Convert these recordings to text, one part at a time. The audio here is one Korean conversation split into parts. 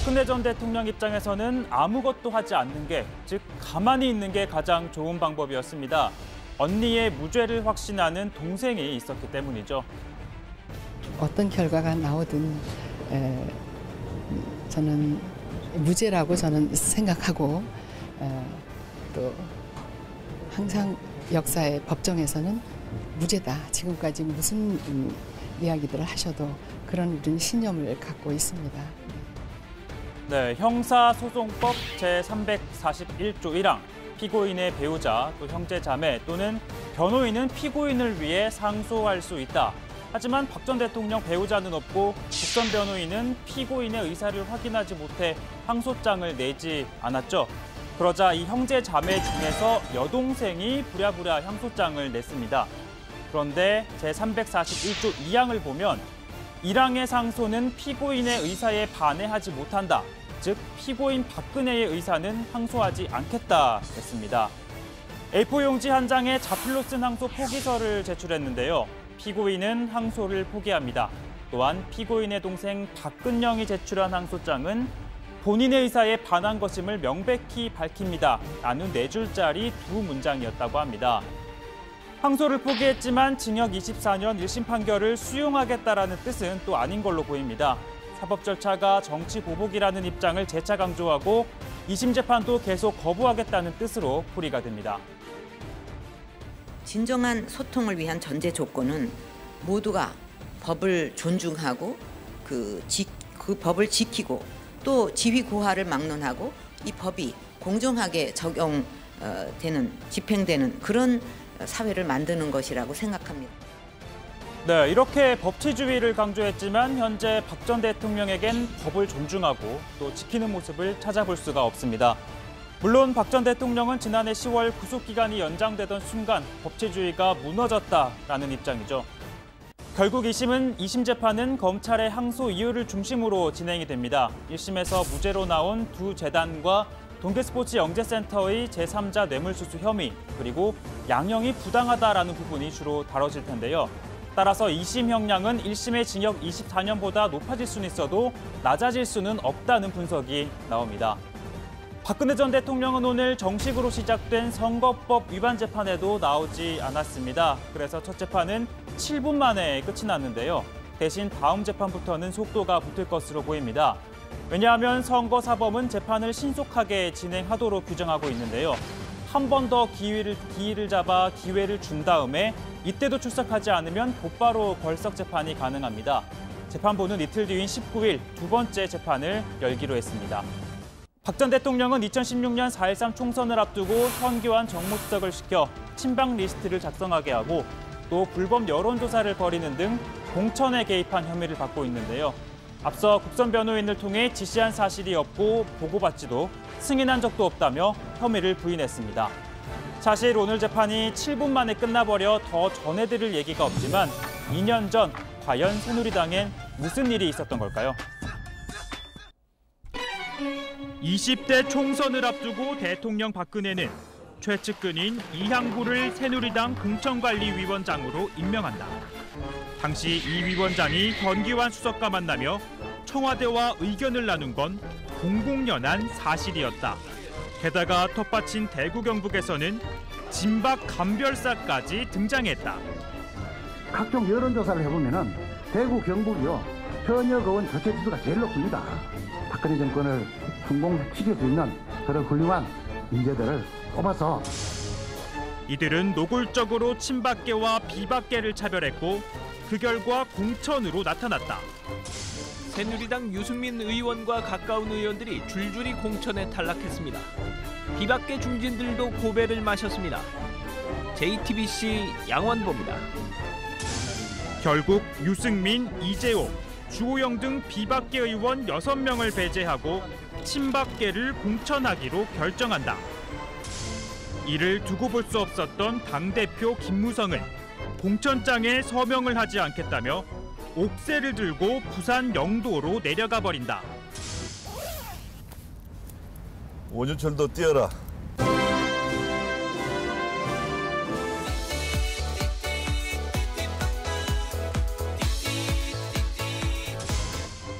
박근혜 전 대통령 입장에서는 아무것도 하지 않는 게, 즉 가만히 있는 게 가장 좋은 방법이었습니다. 언니의 무죄를 확신하는 동생이 있었기 때문이죠. 어떤 결과가 나오든 저는 무죄라고 저는 생각하고 또 항상 역사의 법정에서는 무죄다. 지금까지 무슨 이야기들을 하셔도 그런 우리는 신념을 갖고 있습니다. 네, 형사소송법 제341조 1항 피고인의 배우자, 또 형제 자매 또는 변호인은 피고인을 위해 상소할 수 있다. 하지만 박 전 대통령 배우자는 없고 국 전 변호인은 피고인의 의사를 확인하지 못해 항소장을 내지 않았죠. 그러자 이 형제 자매 중에서 여동생이 부랴부랴 항소장을 냈습니다. 그런데 제341조 2항을 보면 1항의 상소는 피고인의 의사에 반해하지 못한다. 즉 피고인 박근혜의 의사는 항소하지 않겠다 했습니다. A4 용지 한 장에 자필로 쓴 항소 포기서를 제출했는데요. 피고인은 항소를 포기합니다. 또한 피고인의 동생 박근영이 제출한 항소장은 본인의 의사에 반한 것임을 명백히 밝힙니다. 라는 4줄짜리 2문장이었다고 합니다. 항소를 포기했지만 징역 24년 1심 판결을 수용하겠다라는 뜻은 또 아닌 걸로 보입니다. 사법 절차가 정치 보복이라는 입장을 재차 강조하고 2심 재판도 계속 거부하겠다는 뜻으로 풀이가 됩니다. 진정한 소통을 위한 전제 조건은 모두가 법을 존중하고 그 법을 지키고 또 지위 고하를 막론하고 이 법이 공정하게 적용되는 집행되는 그런 사회를 만드는 것이라고 생각합니다. 네, 이렇게 법치주의를 강조했지만 현재 박 전 대통령에겐 법을 존중하고 또 지키는 모습을 찾아볼 수가 없습니다. 물론 박 전 대통령은 지난해 10월 구속기간이 연장되던 순간 법치주의가 무너졌다라는 입장이죠. 결국 2심 재판은 검찰의 항소 이유를 중심으로 진행이 됩니다. 1심에서 무죄로 나온 두 재단과 동계스포츠 영재센터의 제3자 뇌물수수 혐의, 그리고 양형이 부당하다라는 부분이 주로 다뤄질 텐데요. 따라서 2심 형량은 1심의 징역 24년보다 높아질 수는 있어도 낮아질 수는 없다는 분석이 나옵니다. 박근혜 전 대통령은 오늘 정식으로 시작된 선거법 위반 재판에도 나오지 않았습니다. 그래서 첫 재판은 7분 만에 끝이 났는데요. 대신 다음 재판부터는 속도가 붙을 것으로 보입니다. 왜냐하면 선거사법은 재판을 신속하게 진행하도록 규정하고 있는데요. 한 번 더 기회를 잡아 기회를 준 다음에 이때도 출석하지 않으면 곧바로 벌석 재판이 가능합니다. 재판부는 이틀 뒤인 19일 두 번째 재판을 열기로 했습니다. 박 전 대통령은 2016년 4.13 총선을 앞두고 현기환 정무수석을 시켜 친박 리스트를 작성하게 하고 또 불법 여론조사를 벌이는 등 공천에 개입한 혐의를 받고 있는데요. 앞서 국선 변호인을 통해 지시한 사실이 없고 보고받지도 승인한 적도 없다며 혐의를 부인했습니다. 사실 오늘 재판이 7분 만에 끝나버려 더 전해드릴 얘기가 없지만 2년 전 과연 새누리당엔 무슨 일이 있었던 걸까요? 20대 총선을 앞두고 대통령 박근혜는 최측근인 이향구를 새누리당 공천관리위원장으로 임명한다. 당시 이 위원장이 현기환 수석과 만나며 청와대와 의견을 나눈 건 공공연한 사실이었다. 게다가 텃밭인 대구 경북에서는 진박 감별사까지 등장했다. 각종 여론조사를 해보면 대구 경북이요 현역 의원 교체 지수가 제일 높습니다. 박근혜 정권을 성공시킬 수 있는 그런 훌륭한 인재들을 뽑아서 이들은 노골적으로 친박계와 비박계를 차별했고 그 결과 공천으로 나타났다. 새누리당 유승민 의원과 가까운 의원들이 줄줄이 공천에 탈락했습니다. 비박계 중진들도 고배를 마셨습니다. JTBC 양원보입니다. 결국 유승민, 이재호, 주호영 등 비박계 의원 6명을 배제하고 친박계를 공천하기로 결정한다. 이를 두고 볼 수 없었던 당대표 김무성은 공천장에 서명을 하지 않겠다며 옥새를 들고 부산 영도로 내려가 버린다. 원유철도 뛰어라.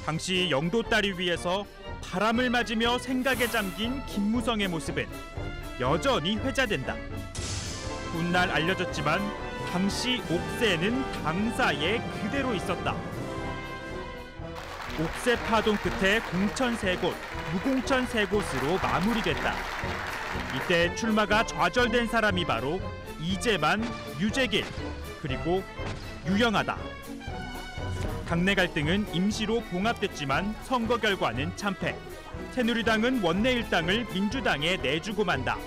당시 영도 딸을 위해서 바람을 맞으며 생각에 잠긴 김무성의 모습은 여전히 회자된다. 훗날 알려졌지만 당시 옥새는 당사에 그대로 있었다. 옥새 파동 끝에 공천 3곳, 무공천 3곳으로 마무리됐다. 이때 출마가 좌절된 사람이 바로 이재만, 유재길, 그리고 유영하다. 당내 갈등은 임시로 봉합됐지만 선거 결과는 참패. 새누리당은 원내 일당을 민주당에 내주고 만다.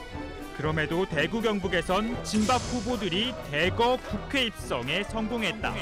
그럼에도 대구 경북에선 진박 후보들이 대거 국회 입성에 성공했다.